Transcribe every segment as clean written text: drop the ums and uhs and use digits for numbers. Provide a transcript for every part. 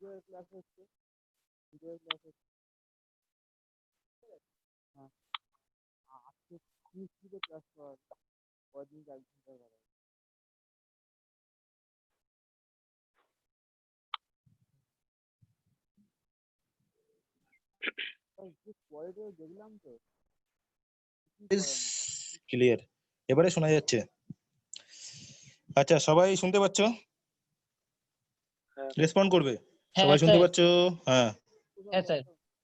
Class হচ্ছে video class হচ্ছে হ্যাঁ আজকে পিএইচপিতে ক্লাস করার কদিন এক ঘন্টা করার পরে দেখলাম তো ক্লিয়ার এবারে শোনা যাচ্ছে? আচ্ছা সবাই শুনতে পাচ্ছ? রেসপন্ড করবে? সবাই শুনতে পাচ্ছ? হ্যাঁ হ্যাঁ স্যার।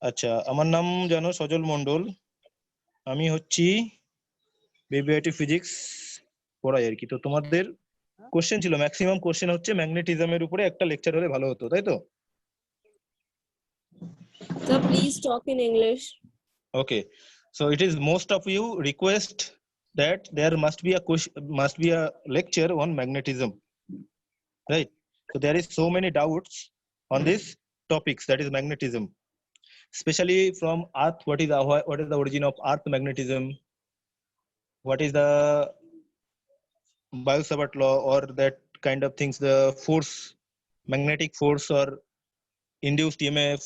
আচ্ছা আমার নাম জানো সজল মন্ডল, আমি হচ্ছি বিবিআইটি ফিজিক্স পড়াই আর কি। তো তোমাদের কোশ্চেন ছিল, ম্যাক্সিমাম কোশ্চেন হচ্ছে ম্যাগনেটিজমের উপরে একটা লেকচার হলে ভালো হতো, তাই তো? Sir, please talk in English. Okay, so it is most of you request that there must be a lecture on magnetism, right? So there is so many doubts on this topics, that is magnetism, especially from earth. What is the origin of earth magnetism? What is the Biot-Savart law or that kind of things, the force, magnetic force or induced EMF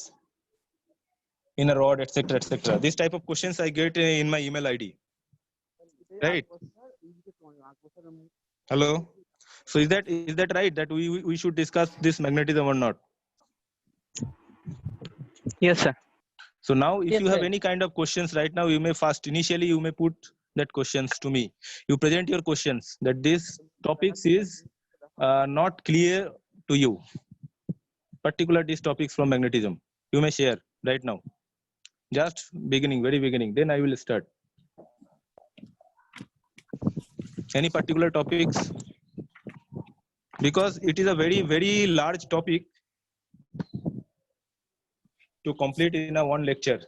in a rod, etc, etc. This type of questions I get in my email ID, right? Hello, so is that right that we should discuss this magnetism or not? Yes sir. So now if Yes, you have sir. any kind of questions right now, you may first initially you may put that questions to me. You present your questions that this topics is not clear to you, particular these topics from magnetism. You may share right now, just beginning, very beginning, then I will start. Any particular topics, because it is a very large topic to complete in a one lecture.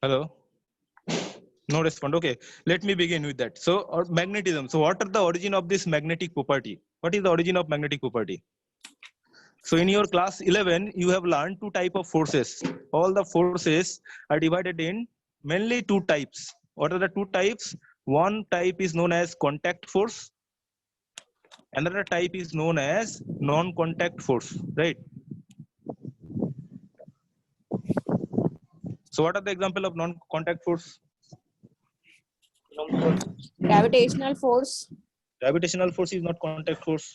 Hello, no respond. Okay, let me begin with that. So magnetism, so what are the origin of this magnetic property? What is the origin of magnetic property? So in your class 11 you have learned two type of forces. All the forces are divided in mainly two types. What are the two types? One type is known as contact force, another type is known as non-contact force, right? So what are the example of non-contact force? Gravitational force, Gravitational force is not contact force.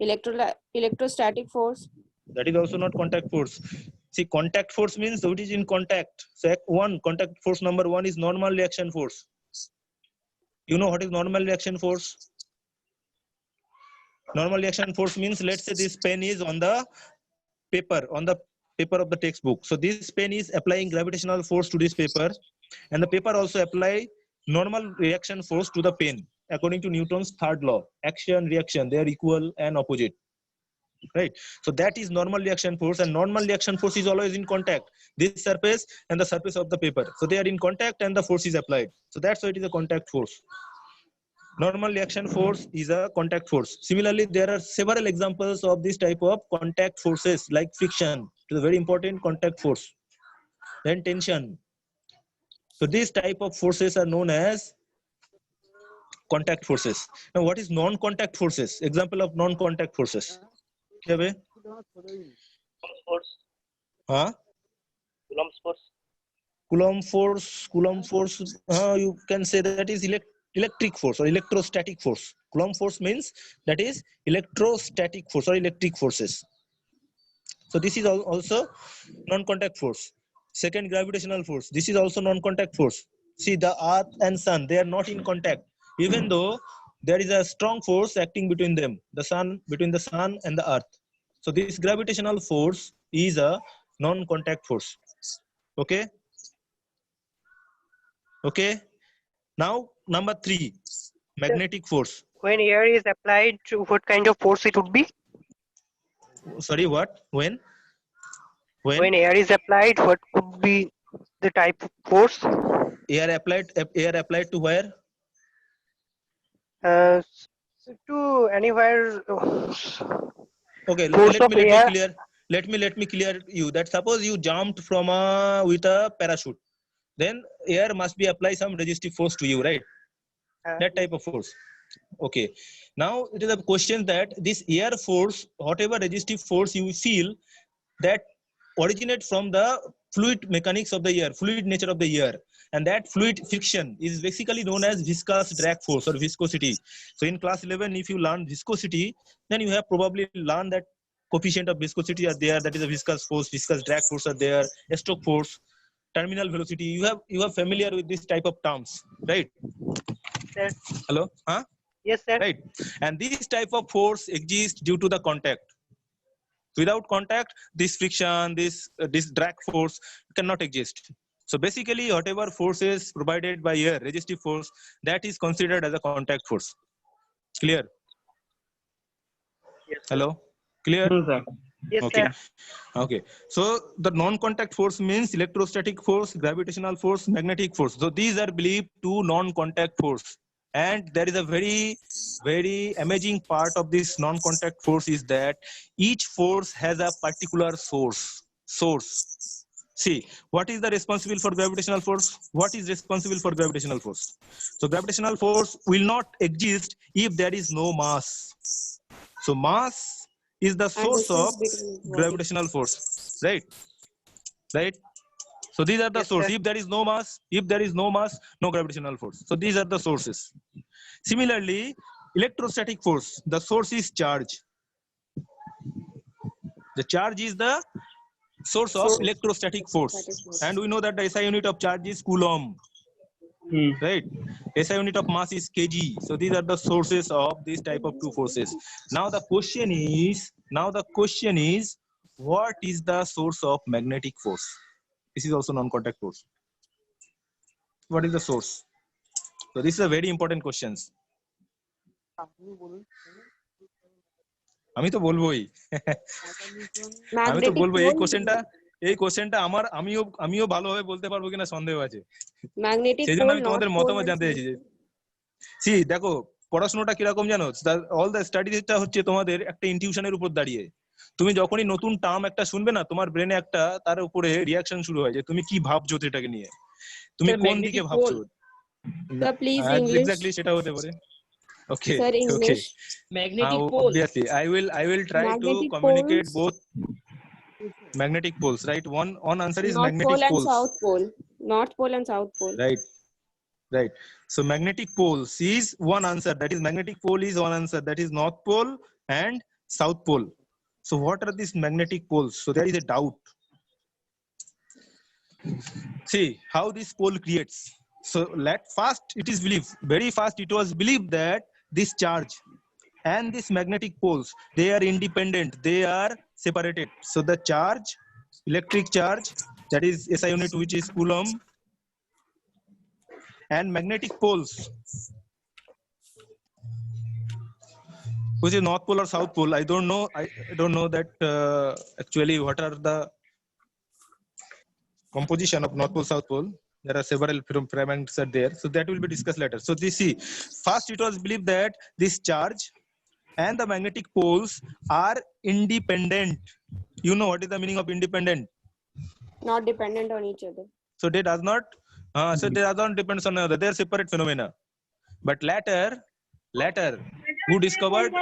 electrostatic force, That is also not contact force. See, contact force means it is in contact. So one contact force number one is normal reaction force. You know what is normal reaction force? Normal reaction force means, let's say this pen is on the paper of the textbook. So this pen is applying gravitational force to this paper, and the paper also apply normal reaction force to the pen according to Newton's third law. Action, reaction, they are equal and opposite, right? So that is normal reaction force, and normal reaction force is always in contact, this surface and the surface of the paper. So they are in contact and the force is applied. So that's why it is a contact force. Normal reaction force is a contact force. Similarly, there are several examples of this type of contact forces, like friction, it is a very important contact force, then tension. So these type of forces are known as contact forces. Now what is non-contact forces? Example of non-contact forces. Huh? Coulomb force, you can say that is electric force or electrostatic force. Coulomb force means that is electrostatic force or electric forces. So this is also non-contact force. Second, gravitational force, this is also non-contact force. See, the earth and sun, they are not in contact, even though there is a strong force acting between them, between the sun and the earth. So this gravitational force is a non-contact force. Okay, okay. Now number 3, magnetic force. When air is applied, to what kind of force it would be? Sorry, what? When When air is applied, what could be the type of force? air applied to where? To anywhere. Okay, Force let of me air. clear. Let me clear you that suppose you jumped from with a parachute. then air must be apply some resistive force to you, right? That type of force. Okay. Now it is a question that this air force, whatever resistive force you feel, that originate from the fluid mechanics of the air, fluid nature of the air, and that fluid friction is basically known as viscous drag force or viscosity. So in class 11, if you learn viscosity, then you have probably learned that coefficient of viscosity are there, that is a viscous force, viscous drag force are there, stroke force, terminal velocity. You are familiar with this type of terms, right? Sir. Hello? Huh? Yes, sir. Right. And this type of force exists due to the contact. Without contact, this friction, this drag force cannot exist. So basically, whatever force is provided by air, resistive force, that is considered as a contact force. Clear? Yes, sir. Hello? Clear? Yes, Okay. sir. Okay. So the non-contact force means electrostatic force, gravitational force, magnetic force. So these are believed to non-contact force. And there is a very, very amazing part of this non-contact force is that each force has a particular source. See, what is the responsible for gravitational force? What is responsible for gravitational force? So gravitational force will not exist if there is no mass. So mass is the And source of distance between body. gravitational force, right? Right. So these are the Yes, sources. sir. If there is no mass, no gravitational force. So these are the sources. Similarly, electrostatic force, the source is charge. The charge is the source of Source. electrostatic force. Static force. And we know that the SI unit of charge is Coulomb. Right. SI unit of mass is kg. So these are the sources of this type of two forces. Now the question is, what is the source of magnetic force? This is also non-contact force. What is the source? So this is a very important question. আপনি বলুন আমি তো বলবোই আমি তো Magnetic বলবো এই pole. কোশ্চেনটা আমার আমিও ভালোভাবে বলতে পারবো কিনা সন্দেহ আছে Magnetic সেই জন্য pole, আমি North তোমাদের pole মতামত and জানতে South চাইছি যে pole. সি দেখো পড়াশোনাটা কিরকম জানো অল দ্য স্টাডিজটা হচ্ছে তোমাদের একটা ইনটিউশনের উপর দাঁড়িয়ে তুমি যখনই নতুন টার্ম একটা শুনবে না তোমার ব্রেনে একটা তার উপরে রিয়াকশন শুরু হয় যে তুমি কি ভাবছো এটাকে নিয়ে তুমি কোন দিকে ভাবছো Sir, please English. এক্স্যাক্টলি সেটা হতে পারে ওকে Sir, okay English. Magnetic pole. obviously I will try to Magnetic communicate poles. both magnetic poles, right? One answer is North magnetic pole and poles, South pole. North pole and South pole. right. So magnetic poles is one answer, that is magnetic pole is one answer, that is north pole and south pole. So what are these magnetic poles? So there is a doubt. See how this pole creates. So very fast it was believed that this charge and this magnetic poles, they are independent, they are separated. So the charge, electric charge, that is SI unit, which is Coulomb, and magnetic poles, which is north pole or south pole. I don't know that actually what are the composition of north pole, south pole. There are several fragments are there, so that will be discussed later. So this, see, first it was believed that this charge and the magnetic poles are independent. You know what is the meaning of independent? Not dependent on each other. So they does not depend on another. They are separate phenomena. But later, who discovered?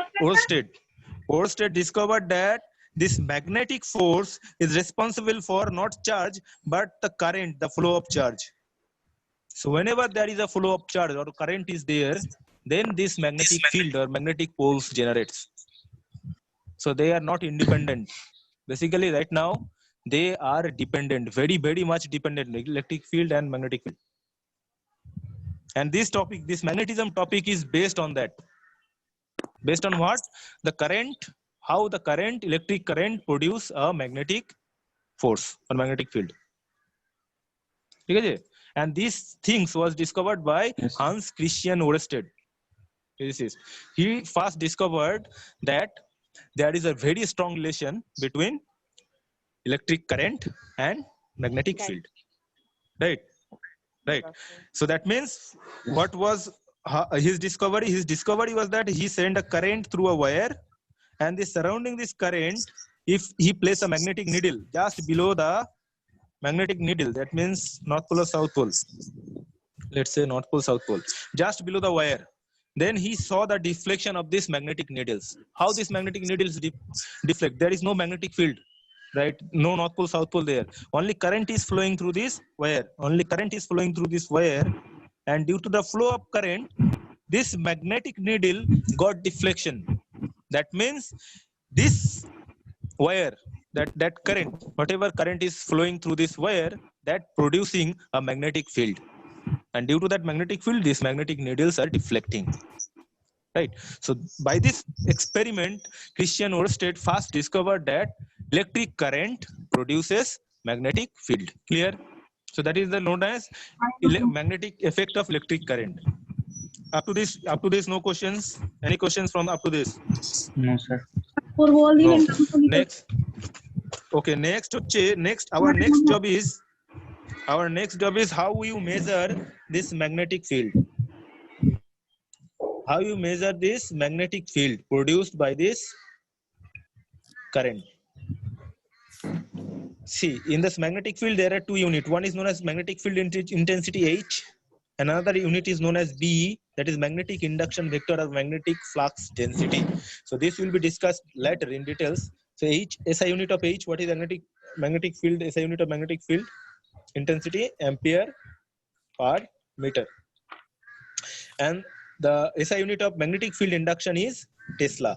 Oersted discovered that this magnetic force is responsible for not charge but the current, the flow of charge. So whenever there is a flow of charge or current is there, then this magnetic field or magnetic poles generates. So they are not independent. Basically right now they are dependent, very, very much dependent, electric field and magnetic field. And this magnetism topic is based on that. Based on what? The current, how the current, electric current produce a magnetic force or magnetic field. Okay? And these things was discovered by Hans Christian Oersted. He first discovered that there is a very strong relation between electric current and magnetic field. Right. So that means what was his discovery? His discovery was that he sent a current through a wire, and surrounding this current, if he placed a magnetic needle just below the magnetic needle, that means North Pole or South Pole. Let's say North Pole, South Pole, just below the wire. Then he saw the deflection of these magnetic needles. How these magnetic needles deflect? There is no magnetic field, right? No North Pole, South Pole there. Only current is flowing through this wire. Only current is flowing through this wire. And due to the flow of current, this magnetic needle got deflection. That means this wire, that current, whatever current is flowing through this wire, that producing a magnetic field. And due to that magnetic field, these magnetic needles are deflecting. Right. So by this experiment, Christian Ørsted first discovered that electric current produces magnetic field. Clear? So that is the known as magnetic effect of electric current. Up to this, no questions. Any questions from up to this? No, sir. No. Next. Okay. Next, our next job is how you measure this magnetic field. How you measure this magnetic field produced by this current. See, in this magnetic field, there are two units. One is known as magnetic field intensity H. Another unit is known as B, that is magnetic induction vector or magnetic flux density. So this will be discussed later in details. So H, SI unit of H, what is magnetic field, SI unit of magnetic field? Intensity, ampere per meter. And the SI unit of magnetic field induction is Tesla.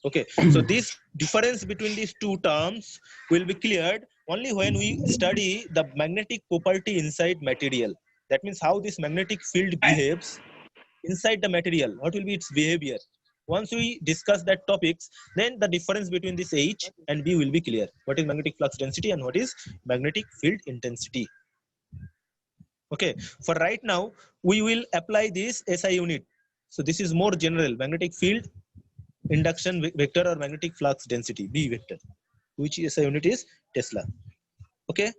Okay, so this difference between these two terms will be cleared only when we study the magnetic property inside material. That means how this magnetic field behaves inside the material. What will be its behavior? Once we discuss that topics, then the difference between this H and B will be clear. What is magnetic flux density and what is magnetic field intensity? Okay, for right now, we will apply this SI unit. So this is more general, magnetic field induction vector or magnetic flux density, B vector, which SI unit is Tesla. Okay,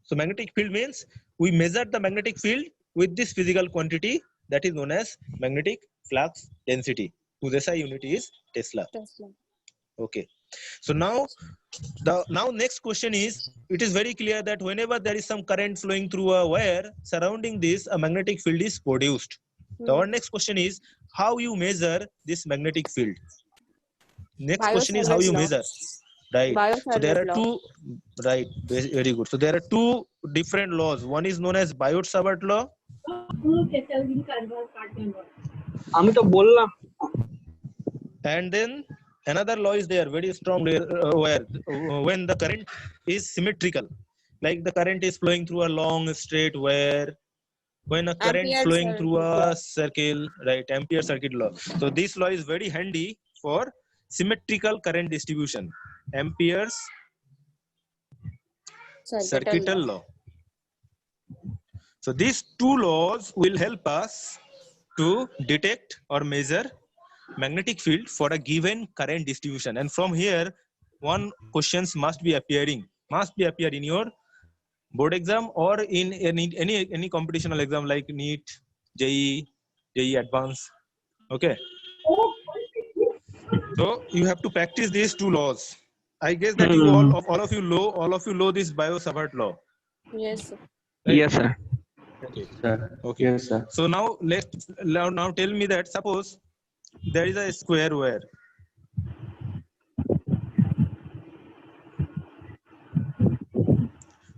so magnetic field means we measure the magnetic field with this physical quantity that is known as magnetic flux density, whose SI unit is Tesla. Okay, so now next question is, it is very clear that whenever there is some current flowing through a wire surrounding this, a magnetic field is produced. So our next question is how you measure this magnetic field. Next question is how you measure. Right. So there are two. Right. Very good. So there are two different laws. One is known as Biot-Savart law. And then another law is there, very strong, where when the current is symmetrical, like the current is flowing through a long straight wire, when a current flowing through a circle, right? Ampere circuit law. So this law is very handy for symmetrical current distribution. Ampere's circuital law. So these two laws will help us to detect or measure magnetic field for a given current distribution. And from here, one questions must be appear in your board exam or in any computational exam like NEET, JEE Advanced. Okay. So you have to practice these two laws. I guess that you all of you know this Biot-Savart law. Yes, sir. Right? Yes, sir. Okay. Okay. Yes, sir. So now now tell me that suppose there is a square wire.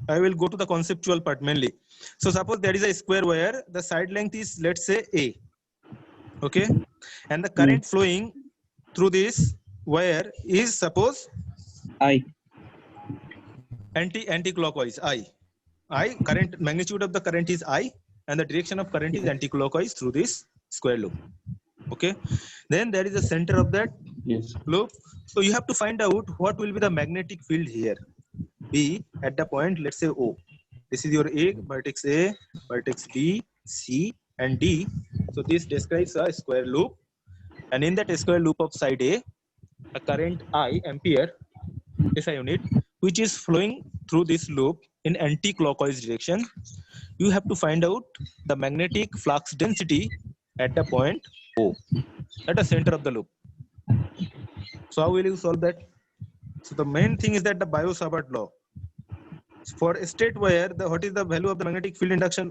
I will go to the conceptual part mainly. So suppose there is a square wire, the side length is, let's say, A. Okay. And the current flowing through this wire is, suppose, I. Anti-clockwise, I. Current magnitude of the current is I, and the direction of current is anti-clockwise through this square loop. Okay. Then there is a center of that loop. So you have to find out what will be the magnetic field here. B at the point, let's say O. This is your A, vertex B, C, and D. So this describes a square loop. And in that square loop of side A, a current I, ampere, SI unit, which is flowing through this loop in anti-clockwise direction. You have to find out the magnetic flux density at the point O, at the center of the loop. So how will you solve that? So the main thing is that the Biot-Savart law. For a state wire, what is the value of the magnetic field induction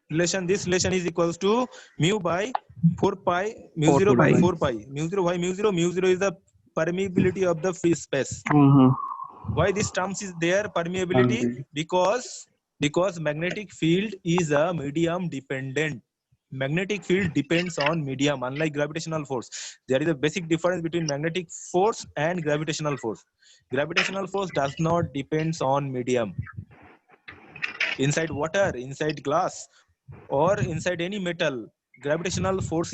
relation? This relation is equals to mu by 4 pi, mu 0 by 4 pi. Mu 0, why mu 0? Mu 0 is the permeability of the free space. Why this terms is there, permeability? Because magnetic field is a medium dependent. Magnetic field depends on medium, unlike gravitational force. There is a basic difference between magnetic force and gravitational force. Gravitational force does not depends on medium. Inside water, inside glass, or inside any metal, gravitational force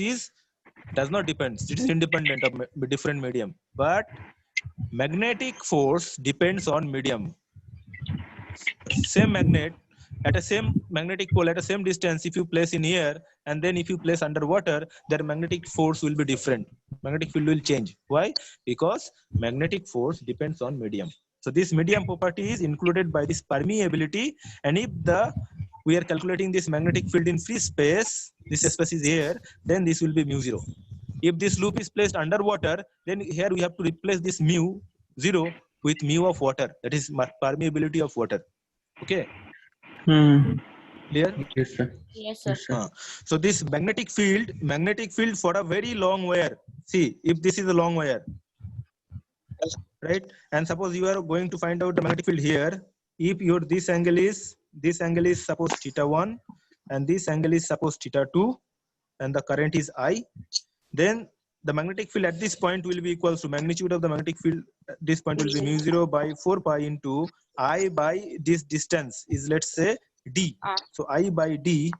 does not depend. It is independent of different medium. But magnetic force depends on medium. Same magnet at a same magnetic pole at a same distance, if you place in air and then if you place underwater, their magnetic force will be different. Magnetic field will change. Why? Because magnetic force depends on medium. So this medium property is included by this permeability, and if we are calculating this magnetic field in free space, this space is air, then this will be mu 0. If this loop is placed underwater, then here we have to replace this mu 0 with mu of water, that is permeability of water. Okay. Clear? Yes, sir. Yes, sir. So this magnetic field for a very long wire. See, if this is a long wire, right? And suppose you are going to find out the magnetic field here. If this angle is suppose θ1, and this angle is suppose θ2, and the current is I, then the magnetic field at this point will be equals to magnitude of the magnetic field at this point will be mu 0 by 4 pi into I by this distance is, let's say, D. So I by D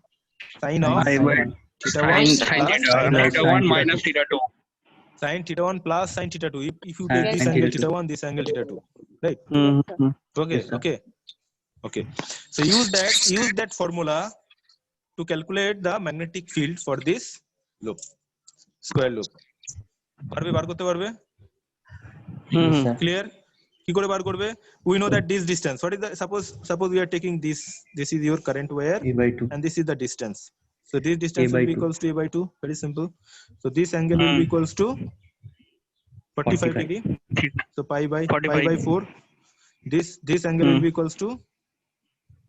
sine of I θ1 sin θ1 minus θ2. Sin θ1 plus sin θ2. If you take Yes, this sir. angle θ1, this angle θ2, right? Okay, Yes, sir. okay. So use that formula to calculate the magnetic field for this loop, square loop. পারবে বার করতে পারবে? Yes, sir. Clear? কি করে বার করবে? We know that this distance. What is the suppose we are taking this is your current wire A by 2. and this is the distance. So this distance A will by be 2. equals to A by 2. Very simple. So this angle will be equals to 45 degree. So pi by 4. This angle will be equals to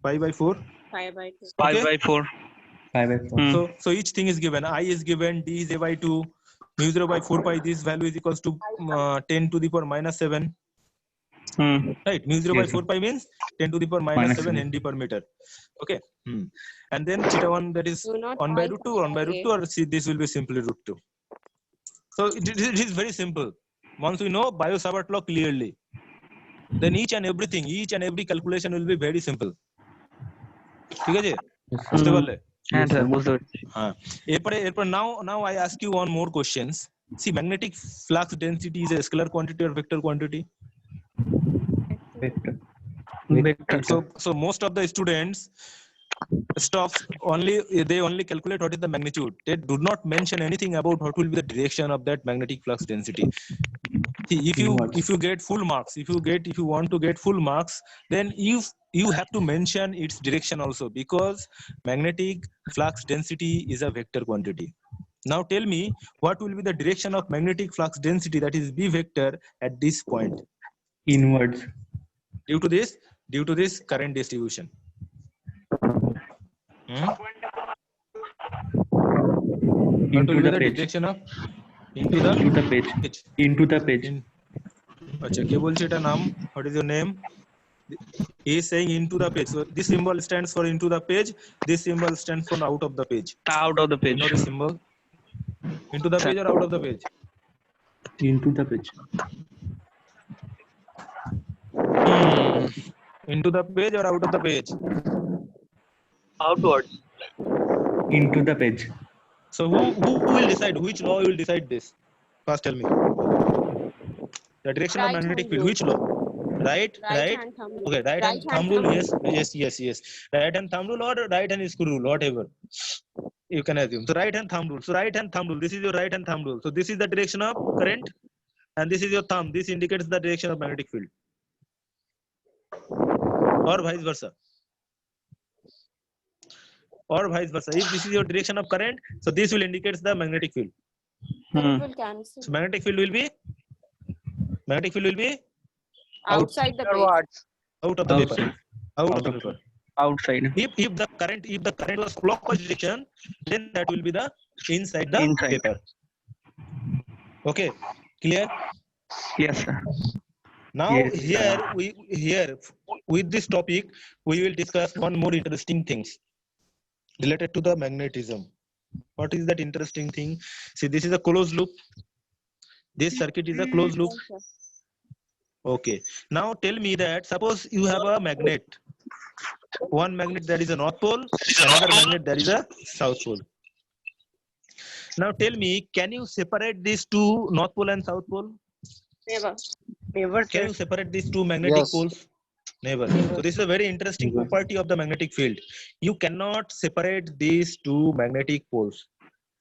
pi by 4. 5 by 2. Okay? 5 by 4. So each thing is given. I is given, D is A by 2, mu 0 by 4 pi, this value is equals to 10 to the power minus 7. Right, mu 0 by Yes, 4 pi means 10 to the power minus Minus 7 7. Nd per meter. Okay. And then θ1, that is Do not 1 by write root 2, 1 by root 2, or see, this will be simply root 2. So it is very simple. Once we know Biot-Savart law clearly, then each and every calculation will be very simple. ঠিক আছে? বুঝতে পারলে? হ্যাঁ sir বুঝতে পারছি হ্যাঁ, এরপরে now I ask you one more questions. See, magnetic flux density is a scalar quantity or vector quantity? Vector. So most of the students they only calculate what is the magnitude. They do not mention anything about what will be the direction of that magnetic flux density. See, if you get full marks, if you want to get full marks, then you have to mention its direction also, because magnetic flux density is a vector quantity. Now tell me, what will be the direction of magnetic flux density, that is B vector, at this point? Inwards. Due to this current distribution. What Into will be the the page. direction of Into the page. Into the page. আচ্ছা, কে বলছে এটা নাম? What is your name? He is saying into the page. So this symbol stands for into the page. This symbol stands for out of the page. out of the You page know the symbol? Into the page or out of the page? Into the page. Into the page or out of the page? outwards Into the page. So who will decide? Which law will decide this? First tell me. The direction of Right magnetic hand field. rule. Which law? Right? Hand thumb rule. Okay, right hand thumb rule. Yes. Right hand thumb rule or right hand screw rule, whatever you can assume. So right hand thumb rule. This is your right hand thumb rule. So this is the direction of current, and this is your thumb. This indicates the direction of magnetic field, or vice versa. If this is your direction of current, so this will indicate the magnetic field. Then it will cancel. So magnetic field will be Magnetic field will be Outside the page. Forwards. out of the paper. Outside. Out of Out the of paper. outside. If the current was clockwise direction, then that will be the inside the Inside. paper. Okay, clear? Yes, sir. Now Yes, here with this topic we will discuss one more interesting things related to the magnetism. What is that interesting thing? See, this is a closed loop. This circuit is a closed loop. Yes, sir. Okay. Now tell me that suppose you have a magnet. One magnet that is a north pole, another magnet that is a south pole. Now tell me, can you separate these two north pole and south pole? Never. Never Can said. you separate these two magnetic Yes. poles? Never. So this is a very interesting Never. property of the magnetic field. You cannot separate these two magnetic poles.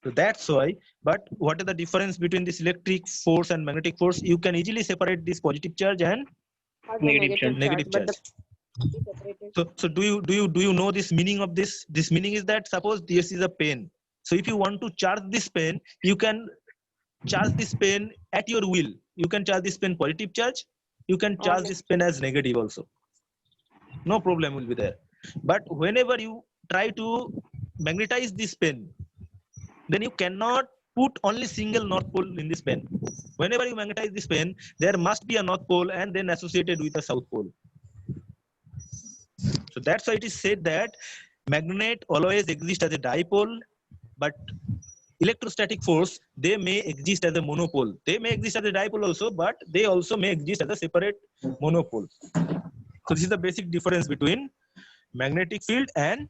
So that's why, but what is the difference between this electric force and magnetic force? You can easily separate this positive charge and Or the Negative negative, negative charge. charge. But the separated. So do you know this meaning of this? This meaning is that suppose this is a pen. So if you want to charge this pen, you can charge this pen at your will. You can charge this pen positive charge. You can charge this pen as negative also. No problem will be there. But whenever you try to magnetize this pen, then you cannot put only single north pole in this pen. Whenever you magnetize this pen, there must be a north pole and then associated with a south pole. So that's why it is said that magnet always exists as a dipole, but electrostatic force, they may exist as a monopole. They may exist as a dipole also, but they also may exist as a separate monopole. So this is the basic difference between magnetic field and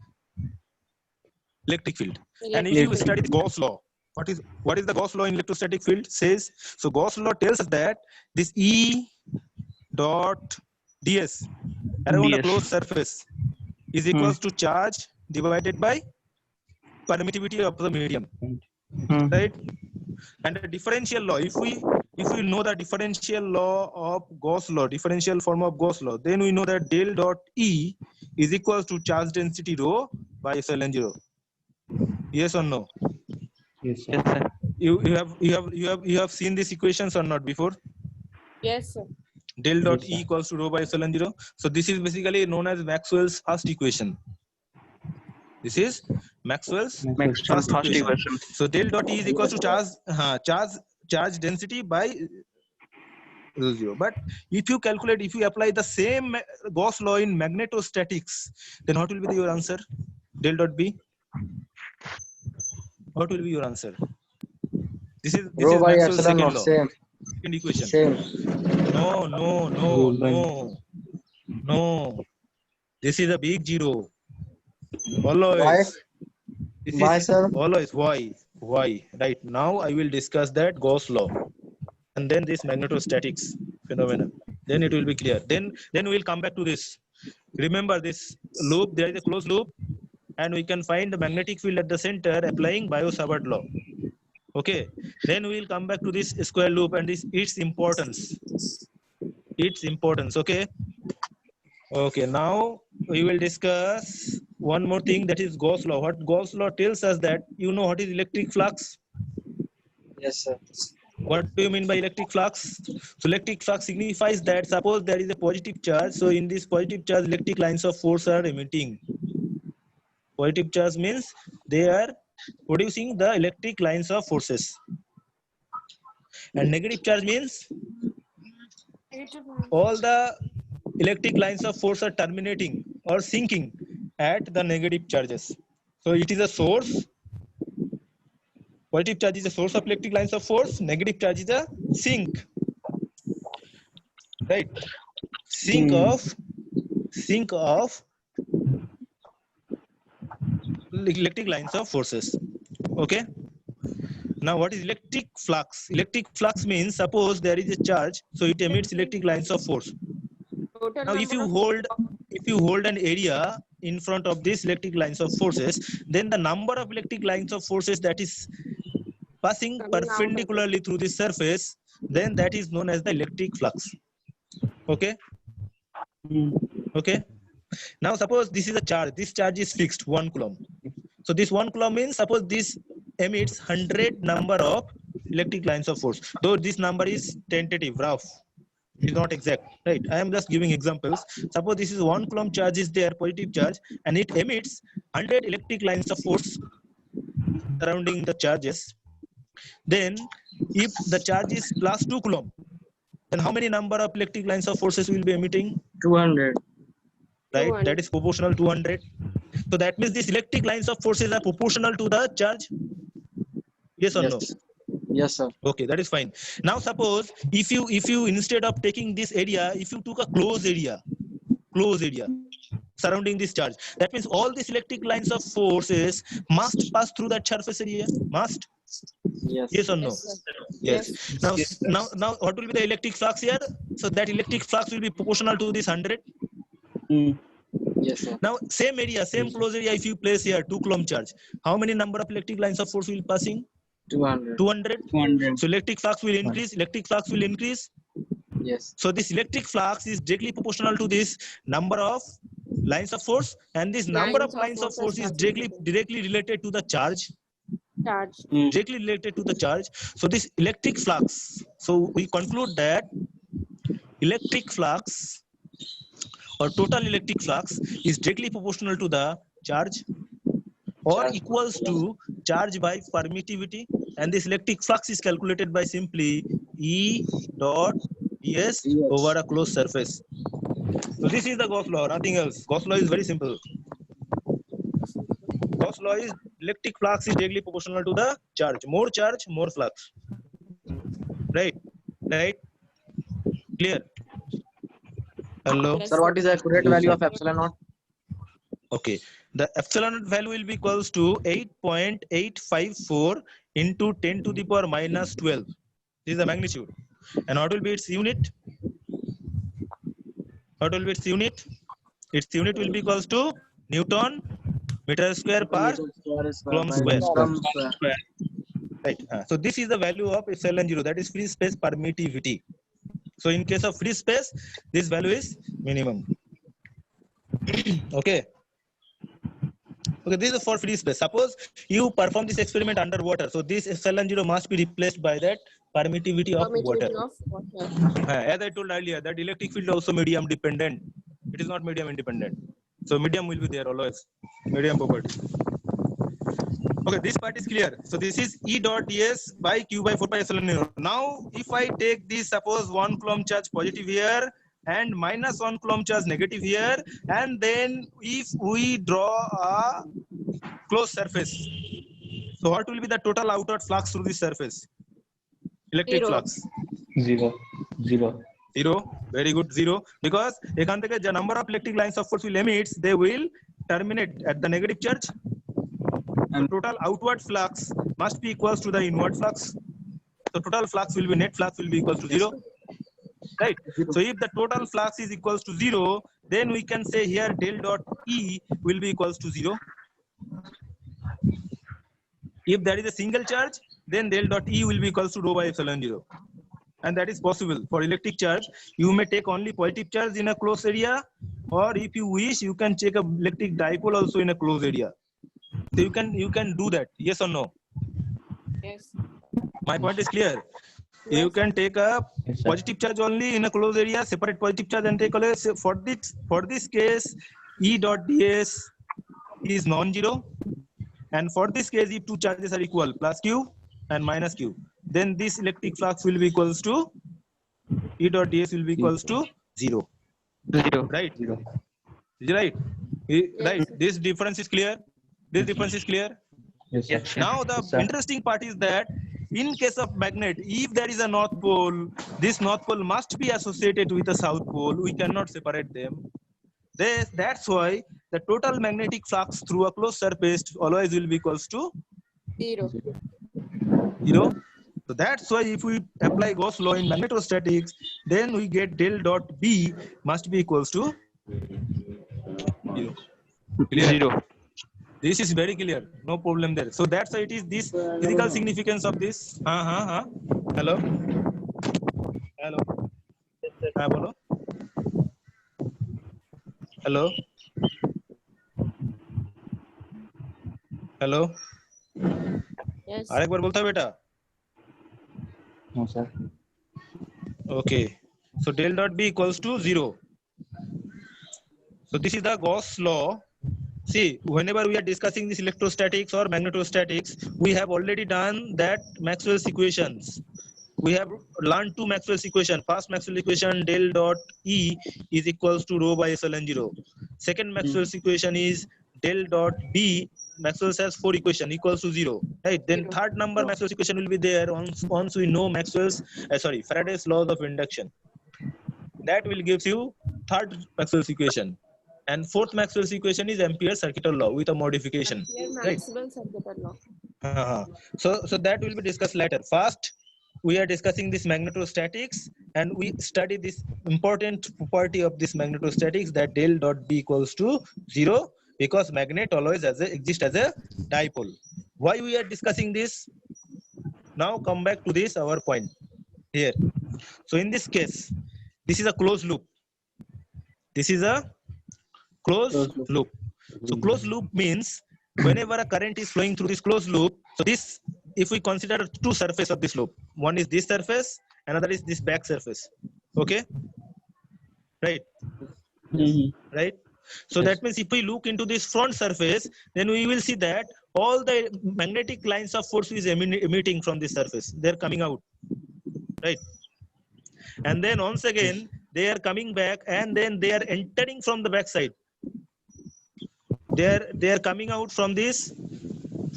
electric field. And if you study Gauss law, what is the Gauss law in electrostatic field says? So Gauss law tells us that this E dot ds around a DS. closed surface is equals to charge divided by permittivity of the medium, right? And the differential law, if we know the differential law of Gauss law, differential form of Gauss law, then we know that del dot E is equals to charge density rho by epsilon 0. Yes or no? Yes, sir. Yes, sir. You have seen these equations or not before? Yes, sir. Del dot Yes, E sir. equals to rho by epsilon 0. So this is basically known as Maxwell's first equation. This is Maxwell's first equation. So del dot E is equals to charge density by rho 0. But if you calculate, if you apply the same Gauss law in magnetostatics, then what will be your answer? Del dot B. What will be your answer? This is Rho by Maxwell's epsilon second naught. law, Same. second equation. Same. No. This is a big zero. Why? Always. This Why, is sir? always why. Right now I will discuss that Gauss law and then this magnetostatics phenomenon. Then it will be clear. Then we'll come back to this. Remember this loop, there is a closed loop, and we can find the magnetic field at the center applying Biot-Savart law. Okay. Then we'll come back to this square loop and its importance. Okay. Okay. Now we will discuss one more thing, that is Gauss law. What Gauss law tells us that, you know what is electric flux? Yes, sir. What do you mean by electric flux? So electric flux signifies that suppose there is a positive charge. So in this positive charge, electric lines of force are emitting. Positive charge means they are producing the electric lines of forces. And negative charge means all the electric lines of force are terminating or sinking at the negative charges. So it is a source. Positive charge is a source of electric lines of force. Negative charge is a sink. Right? Sink of electric lines of forces. Okay. Now what is electric flux? Electric flux means suppose there is a charge, so it emits electric lines of force. Total Now if you number hold an area in front of these electric lines of forces, then the number of electric lines of forces that is passing Coming out of it. perpendicularly through this surface, then that is known as the electric flux. Okay. Okay. Now suppose this is a charge. This charge is fixed, 1 coulomb. So this 1 coulomb means suppose this emits 100 number of electric lines of force. Though this number is tentative, rough. It is not exact, right? I am just giving examples. Suppose this is 1 coulomb charge is there, positive charge, and it emits 100 electric lines of force surrounding the charges. Then if the charge is plus 2 coulomb, then how many number of electric lines of forces will be emitting? 200. Right, 200. that is proportional to 100. So that means these electric lines of forces are proportional to the charge. Yes or no? Yes, sir. Okay, that is fine. Now suppose if you instead of taking this area, if you took a closed area surrounding this charge, that means all these electric lines of forces must pass through that surface area. Must? Yes. Yes or no? Yes, sir. Yes. Yes. Now what will be the electric flux here? So that electric flux will be proportional to this 100. Yes, sir. Now same area, same closed area, if you place here 2 coulomb charge, how many number of electric lines of force will passing? 200. 200. 200. So electric flux will increase. Yes. So this electric flux is directly proportional to this number of lines of force, and this number of lines of force is directly related to the charge. Charge. Directly related to the charge. So this electric flux, so we conclude that electric flux or total electric flux is directly proportional to the charge or equals to charge by permittivity, and this electric flux is calculated by simply E dot ds over a closed surface. So this is the Gauss law, nothing else. Gauss law is very simple. Gauss law is electric flux is directly proportional to the charge. More charge, more flux. Right? Clear? Hello? Yes, Sir, what is the accurate value of epsilon naught? Okay. The epsilon naught value will be equals to 8.854 into 10 to the power minus 12. This is the magnitude. And what will be its unit? Its unit will be equals to Newton meter square per coulomb square. Right. So this is the value of epsilon 0. That is free space permittivity. So in case of free space, this value is minimum. Okay. Okay, this is for free space. Suppose you perform this experiment underwater. So this epsilon 0 must be replaced by that permittivity of water. As I told earlier, that electric field also medium dependent. It is not medium independent. So medium will be there always. Medium property. Okay, this part is clear. So this is E dot ds by q by 4 pi epsilon 0. Now, if I take this, suppose 1 coulomb charge positive here and minus 1 coulomb charge negative here, and then if we draw a closed surface, so what will be the total outward flux through this surface? Electric flux. 0. Very good, 0. Because the number of electric lines of force will emit, they will terminate at the negative charge. And total outward flux must be equals to the inward flux. So total flux will be, net flux will be equals to 0. Right? So if the total flux is equals to 0, then we can say here del dot E will be equals to 0. If there is a single charge, then del dot E will be equals to rho by epsilon 0. And that is possible. For electric charge, you may take only positive charge in a closed area, or if you wish, you can take a electric dipole also in a closed area. So you can do that. Yes or no? Yes. My point is clear. You can take a positive charge only in a closed area, separate positive charge and take always. For this case, E dot ds is non-zero. And for this case, if two charges are equal, plus q and minus q, then this electric flux will be equals to E dot ds will be equals to 0. Right? Right. Right. This difference is clear. Yes, now the interesting part is that in case of magnet, if there is a north pole, this north pole must be associated with a south pole. We cannot separate them. That's why the total magnetic flux through a closed surface always will be equals to 0. So that's why if we apply Gauss law in magnetostatics, then we get del dot B must be equals to 0. This is very clear. No problem there. So that's why it is this physical significance of this. Hello. Bolo. Hello. Yes. आरेक बार बोलता बेटा. No, sir. Okay. So del dot B equals to 0. So this is the Gauss law. See, whenever we are discussing this electrostatics or magnetostatics, we have already done that Maxwell's equations. We have learned two Maxwell's equations. First Maxwell's equation, del dot E is equals to rho by epsilon 0. Second Maxwell's equation is del dot B. Maxwell has four equation equals to 0. Right. Then third number Maxwell's equation will be there once we know Faraday's laws of induction. That will give you third Maxwell's equation. And fourth Maxwell's equation is Ampere's circuital law with a modification. Right. Maxwell's circuital law. So that will be discussed later. First, we are discussing this magnetostatics, and we study this important property of this magnetostatics, that del dot B equals to 0, because magnet always exists as a dipole. Why we are discussing this? Now come back to this our point here. So in this case, this is a closed loop. This is a closed loop. So closed loop means whenever a current is flowing through this closed loop, so this, if we consider two surfaces of this loop, one is this surface, another is this back surface. Okay, right? Right. So that means if we look into this front surface, then we will see that all the magnetic lines of force is emitting from this surface. They're coming out, right? And then once again they are coming back, and then they are entering from the back side. They are coming out from this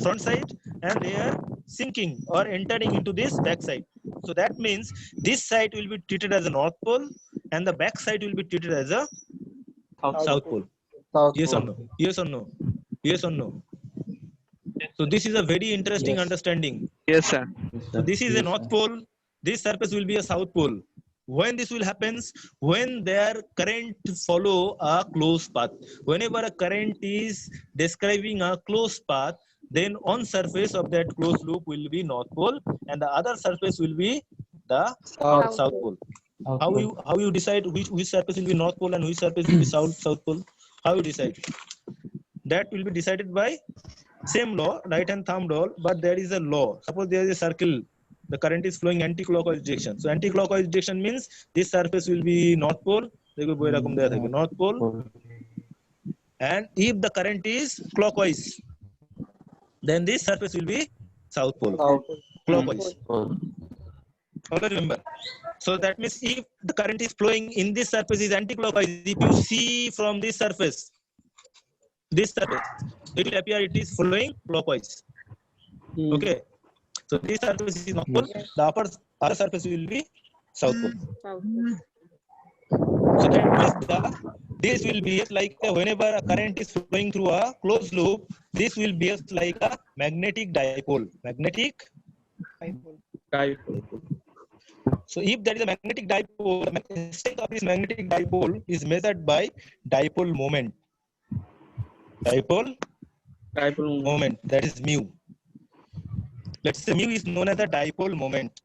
front side, and they are sinking or entering into this back side. So that means this side will be treated as a north pole, and the back side will be treated as a south pole. Yes or no? Yes or no? Yes or no? So this is a very interesting understanding. Yes, sir. So this is a north pole. This surface will be a south pole. When this will happen? When their current follow a closed path. Whenever a current is describing a closed path, then on surface of that closed loop will be north pole, and the other surface will be the south pole. How you decide which surface will be north pole and which surface will be south pole? How you decide? That will be decided by same law, right hand thumb rule, but there is a law. Suppose there is a circle, the current is flowing anti-clockwise direction. So anti-clockwise direction means this surface will be north pole, north pole, and if the current is clockwise, then this surface will be south pole, clockwise. Okay, remember. So that means if the current is flowing in this surface is anti-clockwise, if you see from this surface, it will appear it is flowing clockwise. Okay. So this surface is north pole, the other surface will be south pole. So that means this will be like whenever a current is flowing through a closed loop, this will be like a magnetic dipole. So if there is a magnetic dipole, the strength of this magnetic dipole is measured by dipole moment. Dipole moment, that is mu. Let's say mu is known as the dipole moment.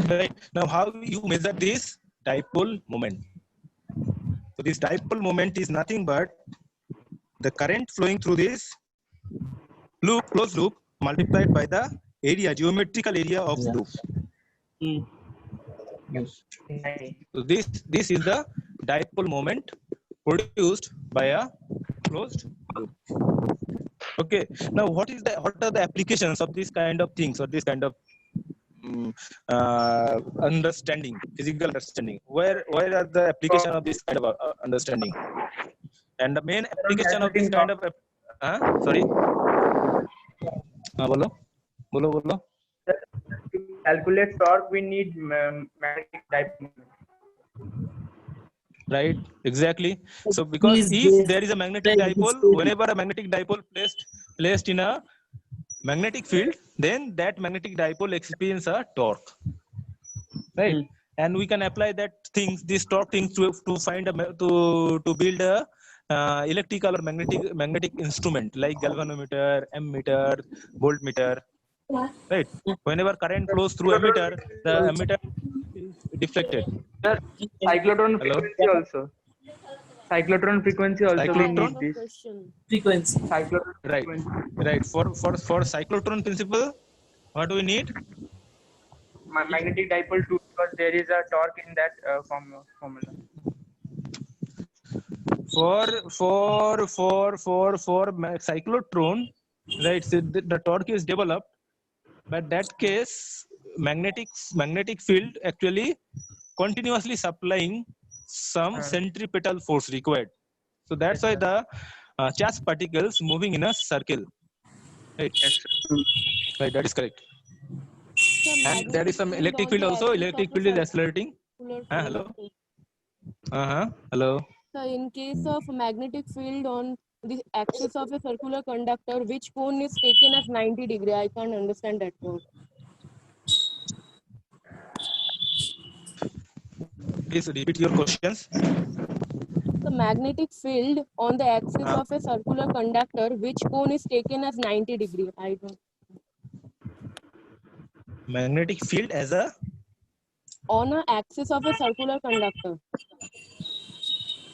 Right. Now how you measure this dipole moment? So this dipole moment is nothing but the current flowing through this loop, closed loop, multiplied by the area, geometrical area of the loop. So this is the dipole moment produced by a closed loop. Okay. Now what are the applications of this kind of things, or this kind of understanding, physical understanding? Where are the application of this kind of understanding? And the main application of this kind of sorry. Bolo. To calculate torque, we need magnetic dipole. Right, exactly. So because if there is a magnetic dipole, whenever a magnetic dipole placed in a magnetic field, then that magnetic dipole experiences a torque. Right, and we can apply these torque things to build a electrical or magnetic instrument like galvanometer, ammeter, voltmeter. Right. Whenever current flows through ammeter, the ammeter is deflected. Cyclotron frequency also. Cyclotron frequency also. We need this. Frequency. Cyclotron Right. frequency. Right. For cyclotron principle, what do we need? magnetic dipole too, because there is a torque in that formula. For cyclotron, right? So the torque is developed, but that case magnetic field actually continuously supplying some centripetal force required. So that's why the charged particles moving in a circle. Right. Yes, sir. Right. That is correct. So And there is magnetic some field electric on field the also. axis Electric of a field is accelerating. circular Hello. conductor. Hello. So in case of magnetic field on the axis of a circular conductor, which cone is taken as 90 degree? I can't understand that word. Please repeat your questions. The magnetic field on the axis of a circular conductor, which cone is taken as 90 degree? I don't. Magnetic field as a On a axis of a circular conductor.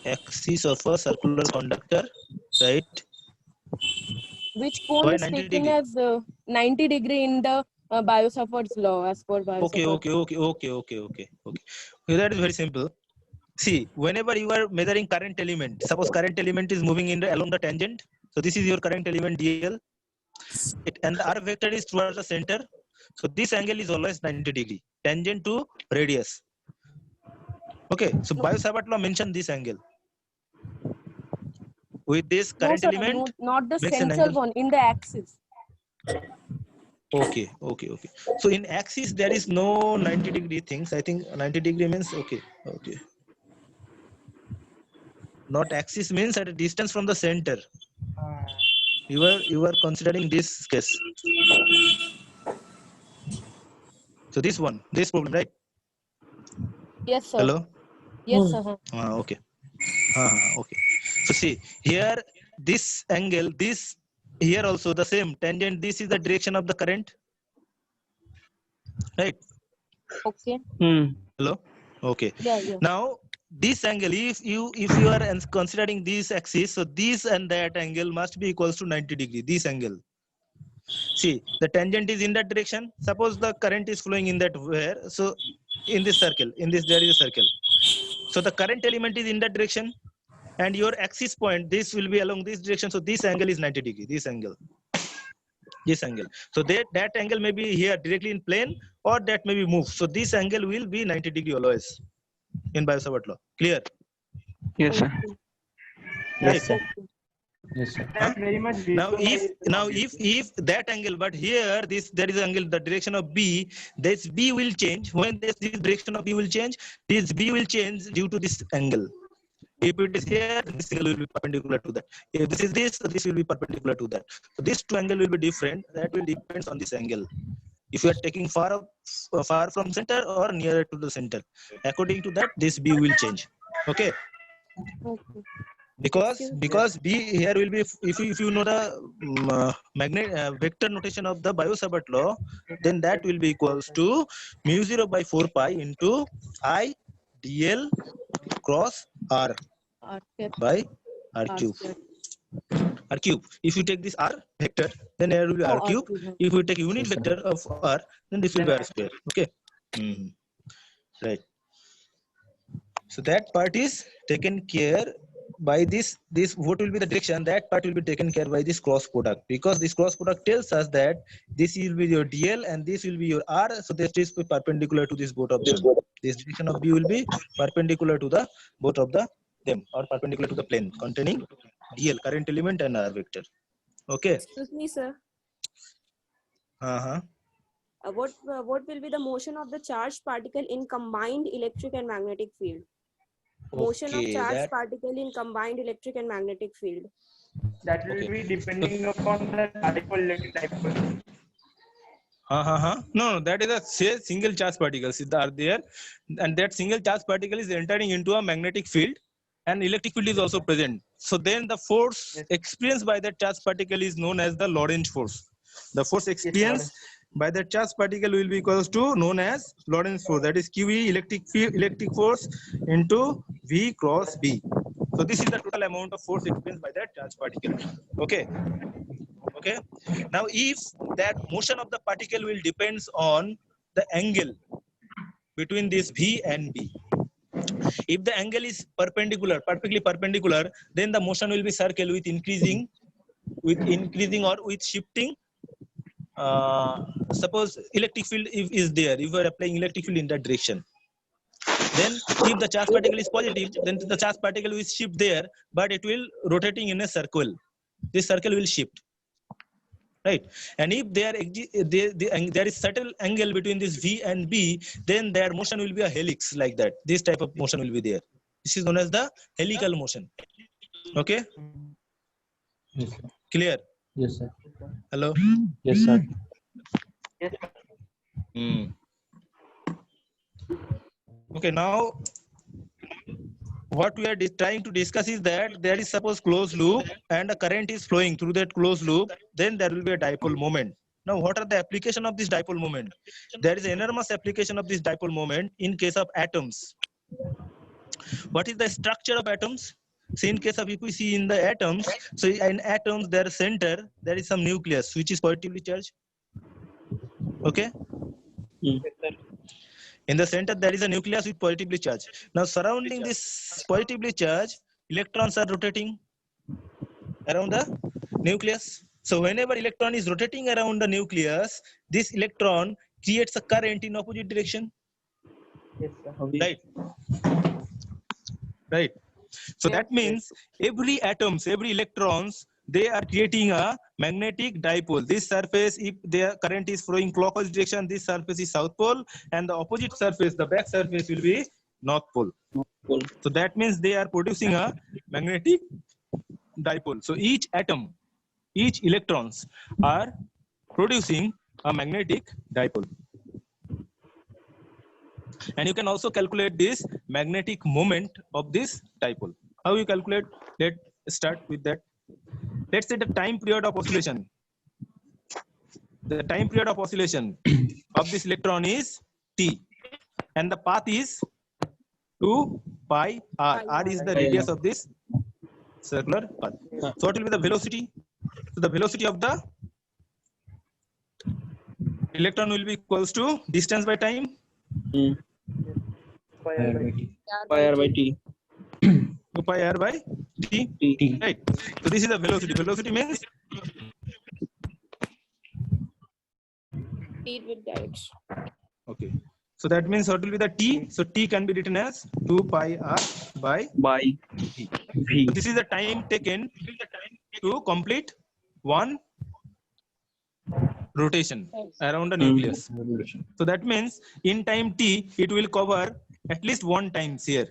axis of a circular conductor, right? Which cone Why is 90 taken degree? as 90 degree in the Biot-Savart's law, as per Okay. Biot-Savart? That is very simple. See, whenever you are measuring current element, suppose current element is moving along the tangent. So this is your current element DL. And the R vector is towards the center. So this angle is always 90 degree, tangent to radius. Okay, so Biot-Savart law mentioned this angle. With this No, current sir, element, not the makes an central angle. one, in the axis. Okay. So in axis there is no 90 degree things. I think 90 degree means okay. Not axis means at a distance from the center. You are considering this case. So this problem, right? Yes, sir. Hello. Yes, sir. Okay. Okay. So see here, this angle, this here also the same tangent. This is the direction of the current, right? Okay. Hello. Okay. Yeah. Now this angle, if you are considering this axis, so this and that angle must be equals to 90 degree. This angle. See, the tangent is in that direction. Suppose the current is flowing in that where. So in this circle, there is a circle. So the current element is in that direction, and your axis point, this will be along this direction. So this angle is 90 degree. This angle. So that angle may be here directly in plane, or that may be moved. So this angle will be 90 degree always in Biot-Savart law. Clear? Yes, sir. Right. sir. Yes, sir. That's very much Now if that angle, but here there is angle, the direction of B, this B will change. When this direction of B will change, this B will change due to this angle. If it is here, this angle will be perpendicular to that. If this is this, so this will be perpendicular to that. So these two angles will be different. That will depend on this angle. If you are taking far from center or nearer to the center, according to that, this B will change. Okay. Because B here will be, if you know the magnet vector notation of the Biot-Savart law, then that will be equals to mu0 by 4 pi into I dl cross R by R cube. If you take this R vector, then there will be R cube. If you take unit vector of R, then this will be R square. Okay. Right. So that part is taken care by this what will be the direction, that part will be taken care by this cross product, because this cross product tells us that this will be your DL and this will be your R. So this is perpendicular to this both of them. This direction of B will be perpendicular to the both of them, or perpendicular to the plane containing DL, current element, and R vector. Okay. Excuse me, sir. What will be the motion of the charged particle in combined electric and magnetic field? Motion of charged particle in combined electric and magnetic field. That will be depending upon the dipole, electric dipole. No, that is a single charge particles are there, and that single charge particle is entering into a magnetic field, and electric field is also present. So then the force experienced by that charge particle is known as the Lorentz force. The force experienced by the charge particle will be equals to known as Lorentz force. That is QE electric force into V cross B. So this is the total amount of force experienced by that charge particle. Okay. Now if that motion of the particle will depends on the angle between this V and B. If the angle is perpendicular, perfectly perpendicular, then the motion will be circle with increasing or with shifting. Suppose electric field is there, if you are applying electric field in that direction, then if the charge particle is positive, then the charge particle will shift there, but it will rotating in a circle. This circle will shift, right? And if there is certain angle between this V and B, then their motion will be a helix like that. This type of motion will be there. This is known as the helical motion. Okay, Yes, sir. clear? Yes, sir. Hello. Yes, sir. Yes. Okay, now what we are trying to discuss is that there is suppose closed loop and a current is flowing through that closed loop, then there will be a dipole moment. Now, what are the application of this dipole moment? There is enormous application of this dipole moment in case of atoms. What is the structure of atoms? So in case of, if we see in the atoms, so in atoms, their center, there is some nucleus which is positively charged. Okay. In the center, there is a nucleus with positively charged. Now, surrounding this positively charged, electrons are rotating around the nucleus. So, whenever electron is rotating around the nucleus, this electron creates a current in opposite direction. Yes, sir. Right. Right. So that means every atoms, every electrons, they are creating a magnetic dipole. This surface, if their current is flowing clockwise direction, this surface is south pole, and the opposite surface, the back surface, will be north pole. So that means they are producing a magnetic dipole. So each atom, each electrons are producing a magnetic dipole. And you can also calculate this magnetic moment of this dipole. How you calculate? Let's start with that. Let's say the time period of oscillation. The time period of oscillation of this electron is T, and the path is 2 pi r. R is the radius of this circular path. So what will be the velocity? So the velocity of the electron will be equals to distance by time. Pi r by t. Pi r by t. 2 pi r by t. T. Right. So this is the velocity. Velocity means Speed with direction. okay. So that means what will be the t? So t can be written as 2 pi r by t. So this is the time taken to complete one rotation around the nucleus. So that means in time t, it will cover at least one times here.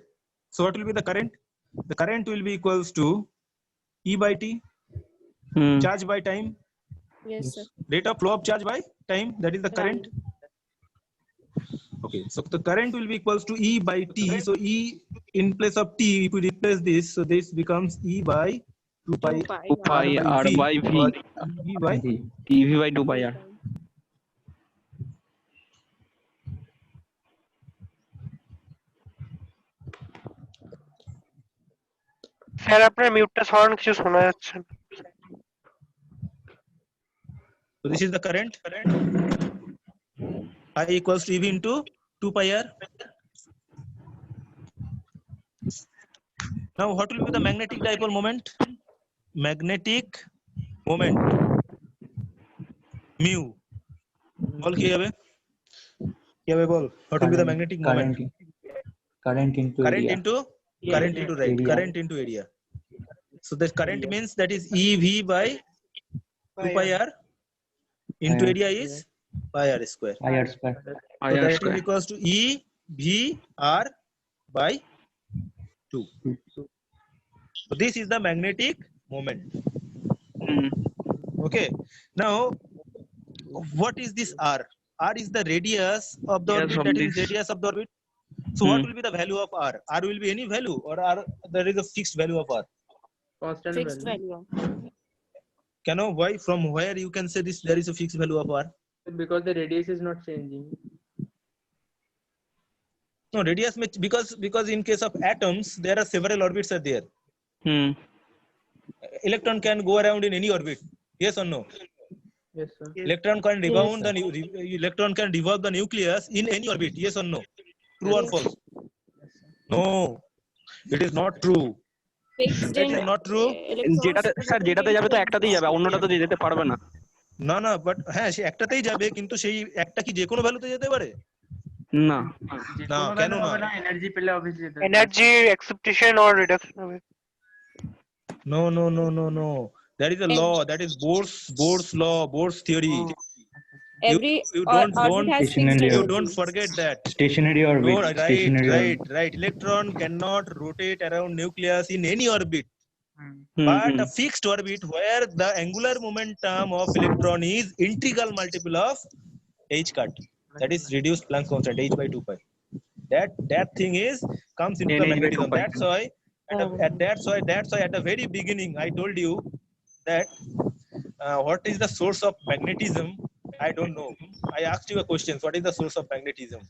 So what will be the current? The current will be equals to E by T, charge by time, Yes, sir. rate of flow of charge by time, that is the current. Okay, so the current will be equals to E by T. So E in place of T, if we replace this, so this becomes E by 2 pi, 2 pi r by v. or E by EV by 2 pi r. Sir আপনার মিউটটা সরান, কিছু শোনা যাচ্ছে না। So this is the current. I equals to EV into 2 pi r. Now what will be the magnetic dipole moment? Magnetic moment mu. Bol ki hobe? Ki hobe bol? What will be the magnetic moment? Current into Current area. into current into right. Area. Current into area. So the current means that is EV by 2 pi r into area is pi r square. I r square. So that is equals to E V R by 2. So this is the magnetic moment. Okay. Now, what is this R? R is the radius of the orbit. That is radius of the orbit. So what will be the value of R? R will be any value, or R there is a fixed value of R. Constant Fixed value. Can know why? From where you can say this? There is a fixed value of R. Because the radius is not changing. No, radius because in case of atoms there are several orbits are there. Electron can go around in any orbit. Yes or no? Yes, sir. Electron can revolve the nucleus in any orbit. Yes or no? True or false? No, it is not true. Fixed That in is not true. যেটাতে sir যেটাতে যাবে তো একটাতেই যাবে, অন্যটা তো যেতে পারবে না। না না, বাট হ্যাঁ সে একটাতেই যাবে, কিন্তু সেই একটা কি যে কোনো ভ্যালুতে যেতে পারে? না, না, কেন না? এনার্জি পেলে অবভিয়াসলি যেতে হবে। Energy acceptation or reduction of it. No, no, no, no, no. There is a law, that is Bohr's law, Bohr's theory. Every You orbit don't has fixed Stationary you or- energy. don't forget that. Stationary No, orbit. right, Stationary right, orbit. right. Electron cannot rotate around nucleus in any orbit, Hmm. but a fixed orbit where the angular momentum of electron is integral multiple of h cut. That is reduced Planck's constant, h by 2 pi. That thing is comes into the NH by 2 magnetism. pi. That's why at the very beginning I told you that what is the source of magnetism? I don't know. I asked you a question. What is the source of magnetism?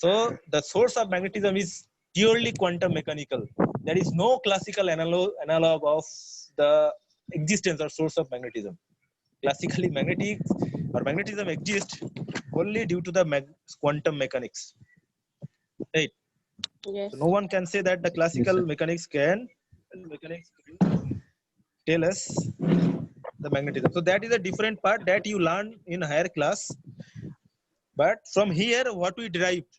So the source of magnetism is purely quantum mechanical. There is no classical analog of the existence or source of magnetism. Classically, magnetism exists only due to the quantum mechanics. Right? Yes. So no one can say that the classical Yes, sir. mechanics can tell us the magnetism. So that is a different part that you learn in higher class. But from here, what we derived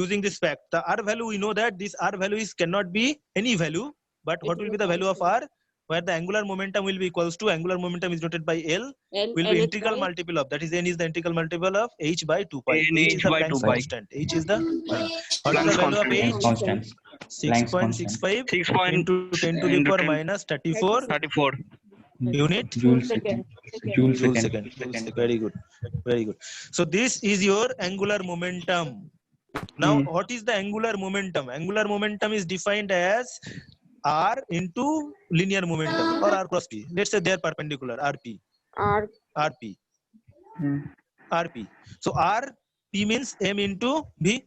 using this fact, the R value, we know that this R value cannot be any value, but what will be the value of R? Where the angular momentum will be equals to, angular momentum is noted by L, will be integral multiple of, that is N is the integral multiple of h by 2 pi. N H is the by 2 Planck's pi. constant. H is the, what is the Planck's value of constant. H? Constant. Planck's constant. 6.65 6 point into 10 to the into power 10 minus 34 34. unit Joule second. Joule Joule second. second. Very good. Very good. So this is your angular momentum. Now, what is the angular momentum? Angular momentum is defined as R into linear momentum or R cross P. Let's say they are perpendicular, RP. R. RP. RP. So RP means M into V.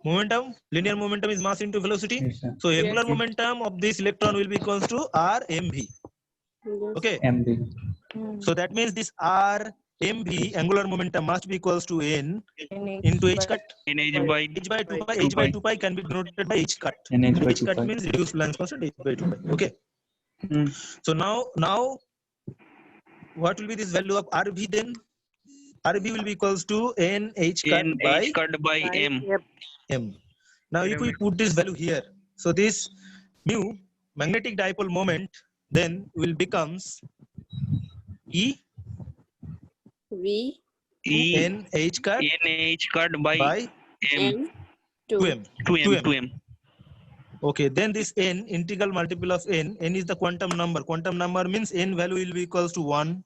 Momentum, linear momentum is mass into velocity. Yes, sir. So angular momentum of this electron will be equals to RMV. Okay. MB. So that means this RMV angular momentum must be equals to N into h cut. NH by H by 2 pi. H by 2 pi can be denoted by h cut. NH by H 2 cut pi. means reduced Planck's constant h by 2 pi. Okay. So now what will be this value of RV then? RV will be equals to N h cut by NH cut by M. M. Now if we put this value here, so this mu magnetic dipole moment then will becomes E V. E N h cut NH cut by by M. M. 2m. 2M. Okay, then this n integral multiple of n is the quantum number. Quantum number means n value will be equals to 1,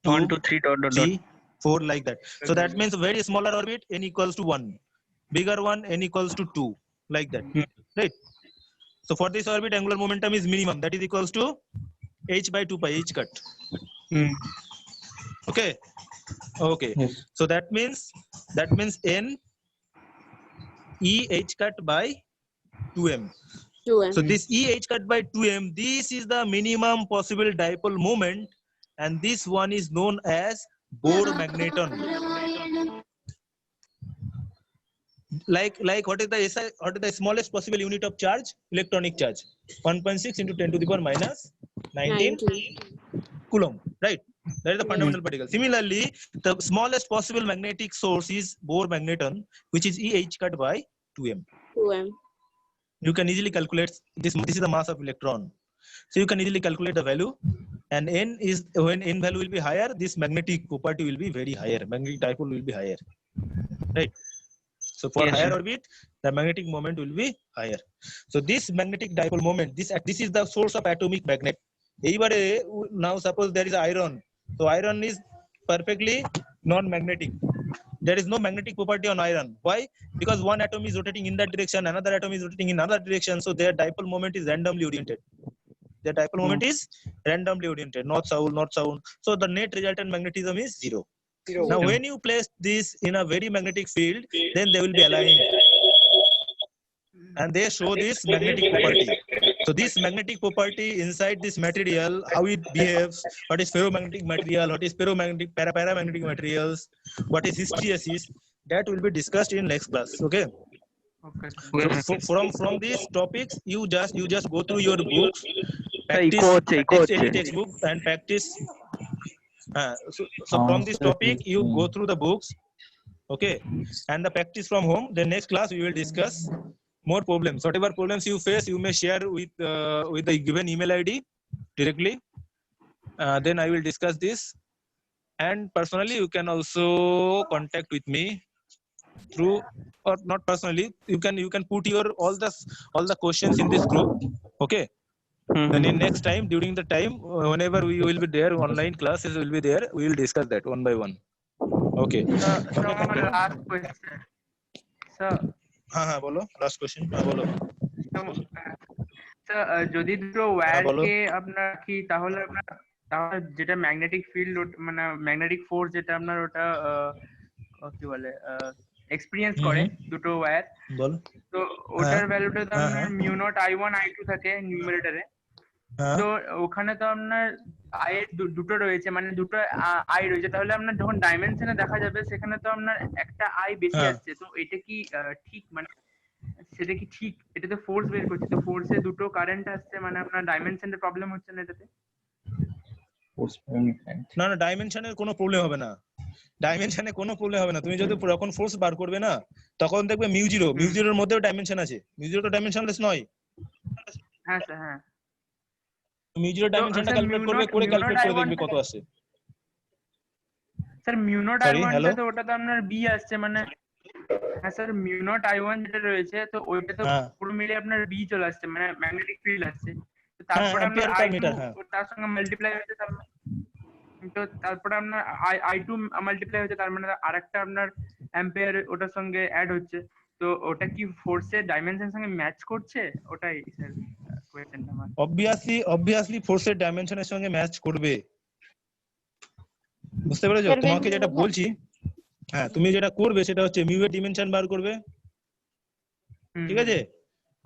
2, 1 2 3 dot dot dot. 3, 4 like that. So that means very smaller orbit n equals to 1, bigger one n equals to 2 like that. Right? So for this orbit angular momentum is minimum, that is equals to h by 2 pi, h cut. Okay. Okay. Yes. So that means n e h cut by 2m. 2M. So this e h cut by 2m, this is the minimum possible dipole moment, and this one is known as Bohr magneton. Like what is the SI, what is the smallest possible unit of charge? Electronic charge. 1.6 into 10 to the power minus 19 coulomb. Right? That is the fundamental particle. Similarly, the smallest possible magnetic source is Bohr magneton, which is e h cut by 2m. 2M. You can easily calculate this. This is the mass of electron, so you can easily calculate the value. And n is, when n value will be higher, this magnetic property will be very higher. Magnetic dipole will be higher, right? So for Yes, higher sir. orbit, the magnetic moment will be higher. So this magnetic dipole moment, this is the source of atomic magnet. Now suppose there is iron. So iron is perfectly non-magnetic. There is no magnetic property on iron. Why? Because one atom is rotating in that direction, another atom is rotating in another direction. So their dipole moment is randomly oriented. Their dipole moment is randomly oriented, north south. So the net resultant magnetism is 0. Now when you place this in a very magnetic field, then they will be aligned. And they show this magnetic property. So this magnetic property inside this material, how it behaves, what is ferromagnetic material, what is paramagnetic materials, what is hysteresis, that will be discussed in next class. Okay. Okay. So from these topics, you just go through your books, ইকো হচ্ছে any textbook and practice. So from this topic, you go through the books, okay, and the practice from home. The next class we will discuss more problems. Whatever problems you face, you may share with the given email ID directly. Then I will discuss this, and personally you can also contact with me through, or not personally, you can put your all the questions in this group, okay. And in next time, during the time, whenever we will be there, online classes will be there, we will discuss that one by one. Okay. So last question. Sir. হ্যাঁ বলো, last question. হ্যাঁ বলো। Sir যদি দুটো ওয়্যারকে আপনার কি তাহলে যেটা ম্যাগনেটিক ফিল্ড মানে ম্যাগনেটিক ফোর্স যেটা আপনার ওটা কি বলে এক্সপেরিয়েন্স করে দুটো ওয়্যার, বল। তো ওটার ভ্যালুটা তো আপনার মিউ নট I1 I2 থাকে নিউমারেটরে। তো ওখানে তো আপনার আই দুটো রয়েছে, মানে দুটো আই রয়েছে, তাহলে আপনার যখন ডাইমেনশনে দেখা যাবে সেখানে তো আপনার একটা আই বেশি আসছে। তো এটা কি ঠিক, মানে সেটা কি ঠিক? এটা তো ফোর্স বের করছে, তো ফোর্সে দুটো কারেন্ট আসছে, মানে আপনার ডাইমেনশনের প্রবলেম হচ্ছে না এটাতে? না না, ডাইমেনশনের কোনো প্রবলেম হবে না, ডাইমেনশনে কোনো প্রবলেম হবে না। তুমি যদি যখন ফোর্স বার করবে না, তখন দেখবে মিউ জিরোর মধ্যেও ডাইমেনশন আছে। মিউ জিরো তো ডাইমেনশনলেস নয়। হ্যাঁ স্যার, হ্যাঁ। মিউ জিরো ডাইমেনশনটা ক্যালকুলেট করবে, করে ক্যালকুলেট করে দেখবে কত আসে। স্যার মিউ নট I1 টা তো ওটা তো আপনার বি আসছে, মানে হ্যাঁ স্যার মিউ নট I1 যেটা রয়েছে, তো ওইটা তো পুরো মিলে আপনার বি চলে আসছে, মানে ম্যাগনেটিক ফিল্ড আসছে। তো তারপর আপনার I2 তার সঙ্গে মাল্টিপ্লাই হচ্ছে, তো তারপরে আপনার I2 মাল্টিপ্লাই হচ্ছে, তার মানে আরেকটা আপনার অ্যাম্পিয়ার ওটার সঙ্গে অ্যাড হচ্ছে। তো ওটা কি ফোর্সের ডাইমেনশনের সঙ্গে ম্যাচ করছে? ওটাই স্যার কোশ্চেনটা আমার। অবভিয়াসলি ফোর্সের ডাইমেনশনের সঙ্গে ম্যাচ করবে, বুঝতে পেরেছো? তোমাকে যেটা বলছি, হ্যাঁ তুমি যেটা করবে সেটা হচ্ছে মিউ এর ডাইমেনশন বার করবে, ঠিক আছে,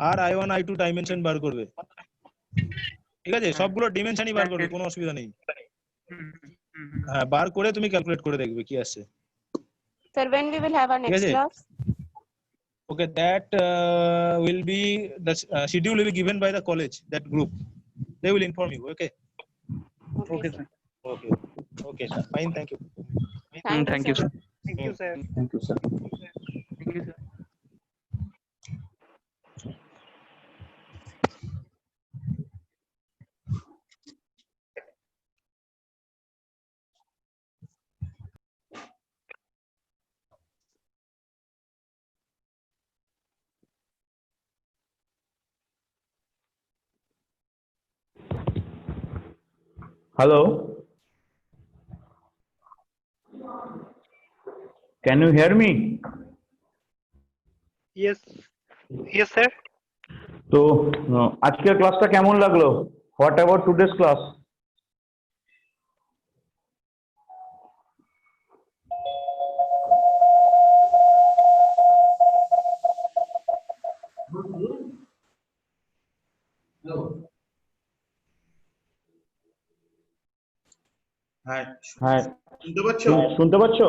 আর I1 I2 ডাইমেনশন বার করবে, ঠিক আছে, সবগুলো ডাইমেনশনই বার করবে, কোনো অসুবিধা নেই। হ্যাঁ, বার করে তুমি ক্যালকুলেট করে দেখবে কি আসছে। Sir, when we will have our next class? Okay, that will be the schedule will be given by the college, that group. They will inform you. Okay. Okay, sir. Okay, sir. Fine. Thank you. Thank you, sir. Thank you, sir. Thank you, sir. Thank you, sir. Hello. Can you hear me? Yes. Yes, sir. তো আজকের ক্লাসটা কেমন লাগলো? What about today's class? Hi. হ্যাঁ, শুনতে পাচ্ছো?